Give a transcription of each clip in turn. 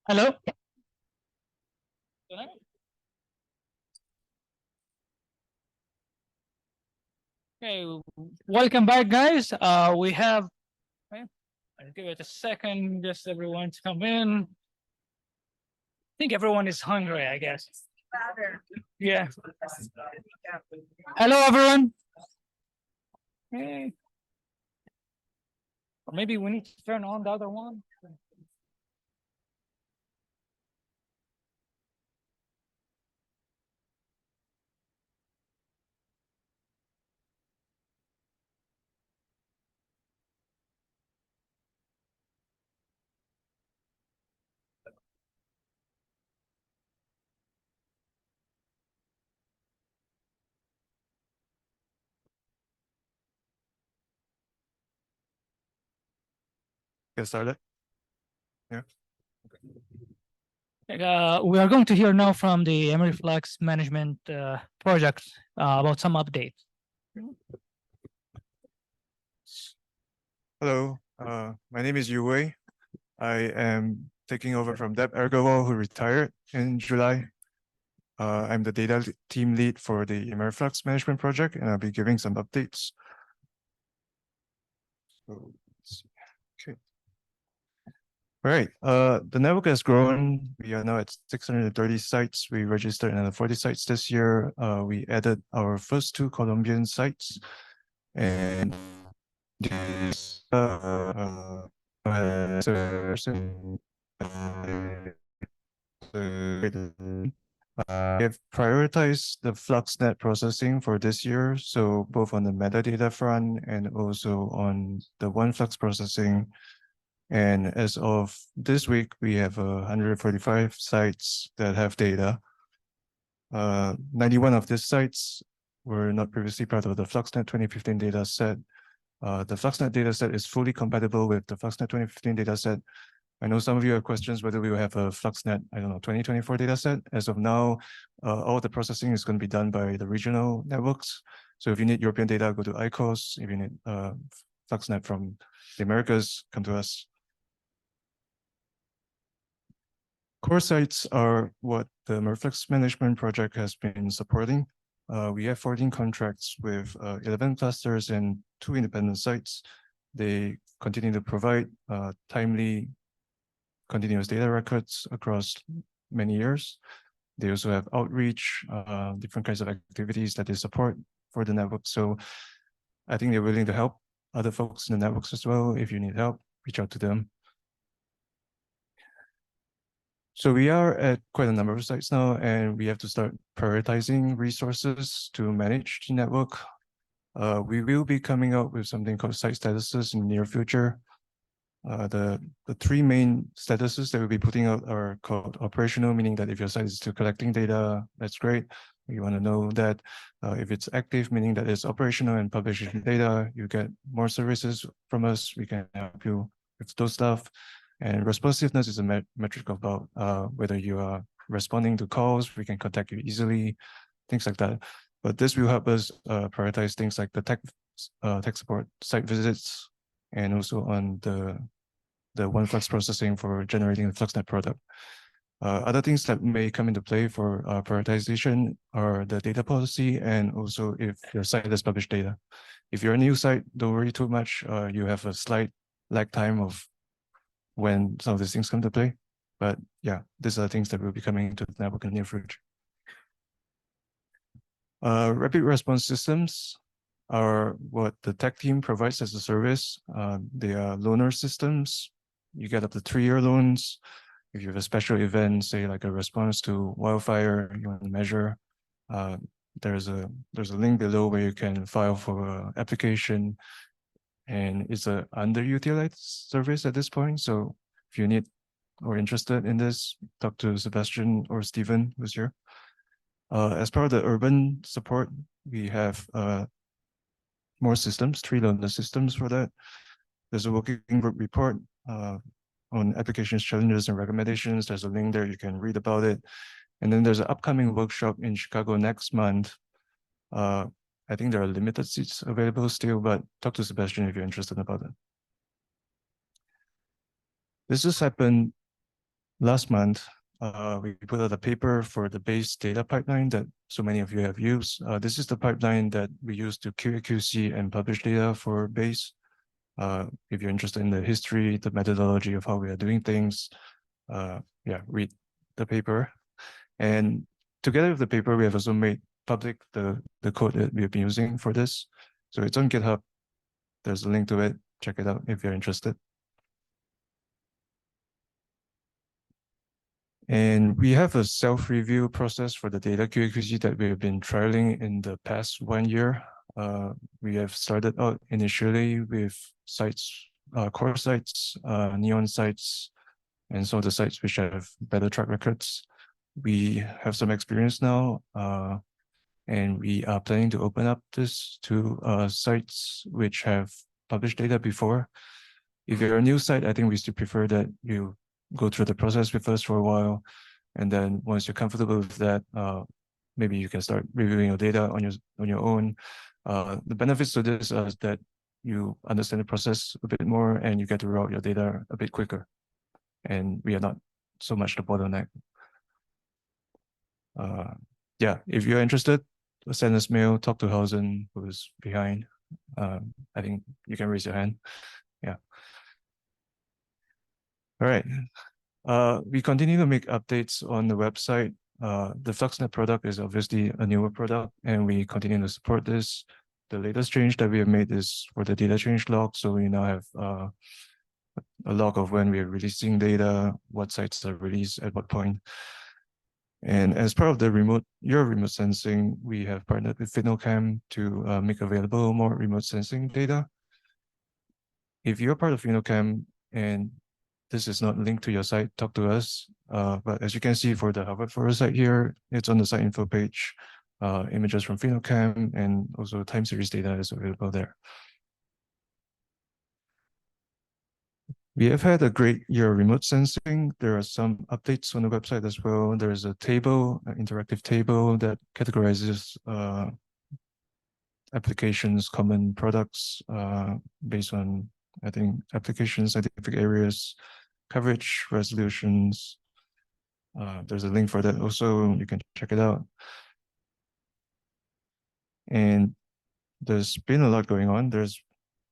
Hello. Okay, welcome back, guys. We have. Okay, I'll give it a second, just everyone to come in. I think everyone is hungry, I guess. Yeah. Hello, everyone. Hey. Or maybe we need to turn on the other one. Get started. Yeah. We are going to hear now from the AmeriFlux management project about some updates. Hello. My name is Yu Wei. I am taking over from Deb Ergawal, who retired in July. I'm the data team lead for the AmeriFlux management project, and I'll be giving some updates. So, okay. All right. The network has grown. We are now at 630 sites. We registered another 40 sites this year. We added our first 2 Colombian sites, and this we have prioritized the FluxNet processing for this year, so both on the metadata front and also on the OneFlux processing. And as of this week, we have 145 sites that have data. 91 of these sites were not previously part of the FluxNet 2015 data set. The FluxNet dataset is fully compatible with the FluxNet 2015 dataset. I know some of you have questions whether we will have a FluxNet, 2024 dataset. As of now, all the processing is going to be done by the regional networks. So if you need European data, go to ICOS. If you need FluxNet from the Americas, come to us. Core sites are what the AmeriFlux management project has been supporting. We have 14 contracts with 11 clusters and 2 independent sites. They continue to provide timely, continuous data records across many years. They also have outreach, different kinds of activities that they support for the network. So I think they're willing to help other folks in the networks as well. If you need help, reach out to them. So we are at quite a number of sites now, and we have to start prioritizing resources to manage the network. We will be coming out with something called site statuses in the near future. The 3 main statuses that we'll be putting out are called operational, meaning that if your site is still collecting data, that's great. We want to know that. If it's active, meaning that it's operational and publishing data, you get more services from us. We can help you with those stuff. And responsiveness is a metric about whether you are responding to calls, we can contact you easily, things like that. But this will help us prioritize things like the tech support, site visits, and also on the OneFlux processing for generating the FluxNet product. Other things that may come into play for prioritization are the data policy and also if your site has published data. If you're a new site, don't worry too much. You have a slight lag time of when some of these things come to play. But yeah, these are things that will be coming into the network in the near future. Rapid response systems are what the tech team provides as a service. They are loaner systems. You get up to 3-year loans. If you have a special event, say like a response to wildfire, you want to measure, there's a link below where you can file for an application, and it's an underutilized service at this point. So if you need or interested in this, talk to Sebastian or Stephen, who's here. As part of the urban support, we have more systems, 3 loaner systems for that. There's a working group report on applications, challenges, and recommendations. There's a link there, you can read about it. And then there's an upcoming workshop in Chicago next month. I think there are limited seats available still, but talk to Sebastian if you're interested about it. This just happened last month, we put out a paper for the base data pipeline that so many of you have used. This is the pipeline that we use to QA/QC and publish data for base. If you're interested in the history, the methodology of how we are doing things, yeah, read the paper. And together with the paper, we have also made public the code that we have been using for this. So it's on GitHub. There's a link to it. Check it out if you're interested. And we have a self-review process for the data QA/QC that we have been trialing in the past 1 year. We have started out initially with sites, core sites, neon sites, and some of the sites which have better track records. We have some experience now, and we are planning to open up this to sites which have published data before. If you're a new site, I think we still prefer that you go through the process with us for a while. And then once you're comfortable with that, maybe you can start reviewing your data on your own. The benefits to this is that you understand the process a bit more and you get to route your data a bit quicker. And we are not so much the bottleneck. Yeah, if you're interested, send us mail, talk to Hausen, who is behind. I think you can raise your hand. Yeah. All right. We continue to make updates on the website. The FluxNet product is obviously a newer product, and we continue to support this. The latest change that we have made is for the data change log. So we now have a log of when we are releasing data, what sites are released at what point. And as part of the remote sensing, we have partnered with FinoCam to make available more remote sensing data. If you're part of FinoCam and this is not linked to your site, talk to us. But as you can see for the Harvard Forest site here, it's on the site info page. Images from FinoCam and also time series data is available there. We have had a great year of remote sensing. There are some updates on the website as well. There's a table, an interactive table that categorizes applications, common products based on, I think, application scientific areas, coverage, resolutions. There's a link for that also. You can check it out. And there's been a lot going on. There's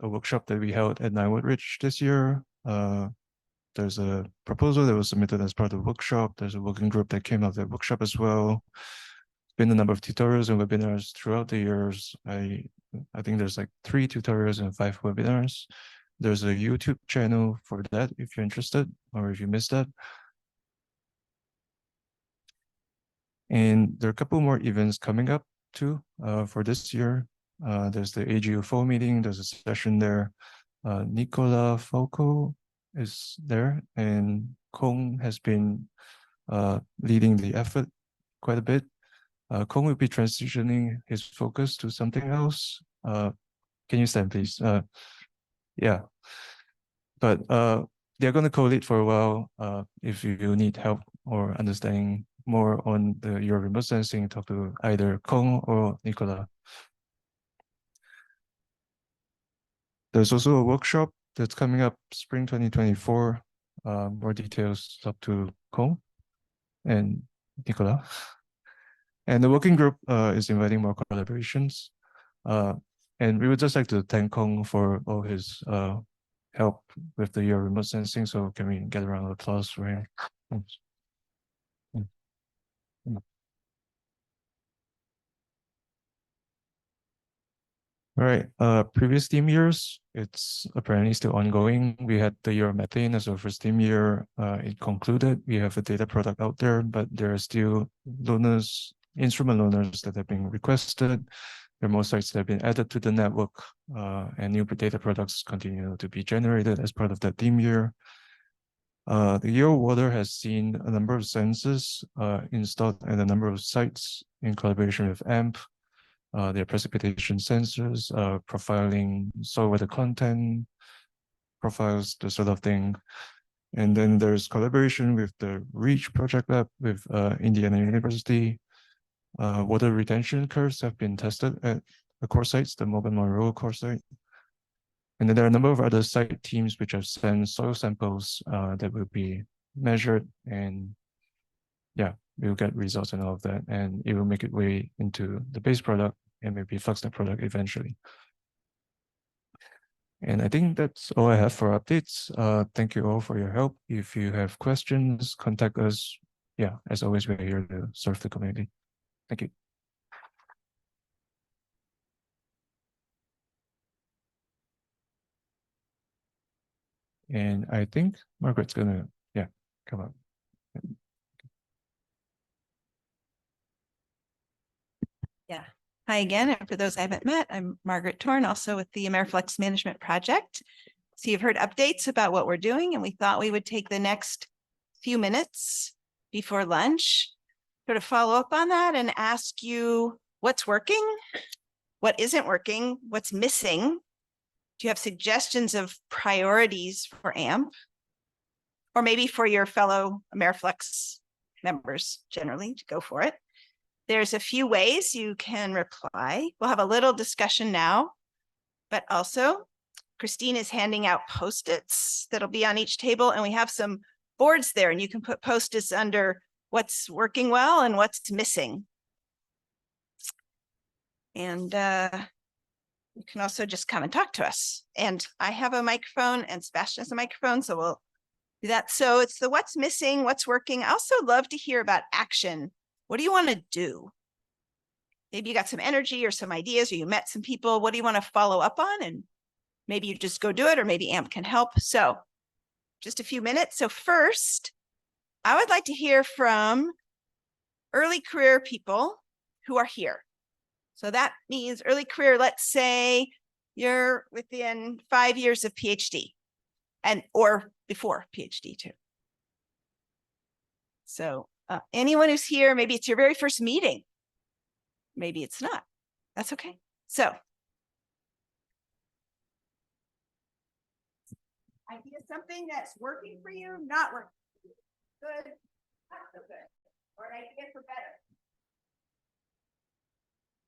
a workshop that we held at Ninewood Ridge this year. There's a proposal that was submitted as part of the workshop. There's a working group that came out of the workshop as well. Been a number of tutorials and webinars throughout the years. I think there's like 3 tutorials and 5 webinars. There's a YouTube channel for that if you're interested or if you missed that. And there are a couple more events coming up too for this year. There's the AGO4 meeting. There's a session there. Nicola Falco is there, and Kong has been leading the effort quite a bit. Kong will be transitioning his focus to something else. Can you stand, please? Yeah. But they're going to co-lead for a while. If you need help or understanding more on your remote sensing, talk to either Kong or Nicola. There's also a workshop that's coming up spring 2024. More details, talk to Kong and Nicola. And the working group is inviting more collaborations. And we would just like to thank Kong for all his help with the year remote sensing. So can we get a round of applause for him? Thanks. All right, previous team years, it's apparently still ongoing. We had the year of methane as our first team year. It concluded. We have a data product out there, but there are still loaners, instrument loaners that have been requested. There are more sites that have been added to the network, and new data products continue to be generated as part of that team year. The year of water has seen a number of sensors installed at a number of sites in collaboration with AMP. Their precipitation sensors, profiling soil weather content, profiles, the sort of thing. And then there's collaboration with the REACH project lab with Indiana University. Water retention curves have been tested at the core sites, the Morgan Monroe core site. And then there are a number of other site teams which have sent soil samples that will be measured, and yeah, we'll get results and all of that, and it will make its way into the base product and maybe FluxNet product eventually. And I think that's all I have for updates. Thank you all for your help. If you have questions, contact us. Yeah, as always, we're here to serve the community. Thank you. And I think Margaret's gonna, yeah, come up. Yeah. Hi again. And for those I haven't met, I'm Margaret Torn, also with the AmeriFlux Management Project. So you've heard updates about what we're doing, and we thought we would take the next few minutes before lunch, sort of follow up on that and ask you what's working, what isn't working, what's missing. Do you have suggestions of priorities for AMP? Or maybe for your fellow AmeriFlux members generally, to go for it. There's a few ways you can reply. We'll have a little discussion now, but also Christine is handing out Post-its that'll be on each table, and we have some boards there, and you can put Post-its under what's working well and what's missing. And you can also just come and talk to us. And I have a microphone and Sebastian has a microphone, so we'll do that. So it's the what's missing, what's working. I also love to hear about action. What do you want to do? Maybe you got some energy or some ideas, or you met some people. What do you want to follow up on? And maybe you just go do it, or maybe AMP can help. So just a few minutes. So first, I would like to hear from early career people who are here. So that means early career, let's say you're within 5 years of PhD and or before PhD too. So anyone who's here, maybe it's your very first meeting. Maybe it's not. That's okay. So idea something that's working for you, not working for you. Good, not so good. Or an idea for better.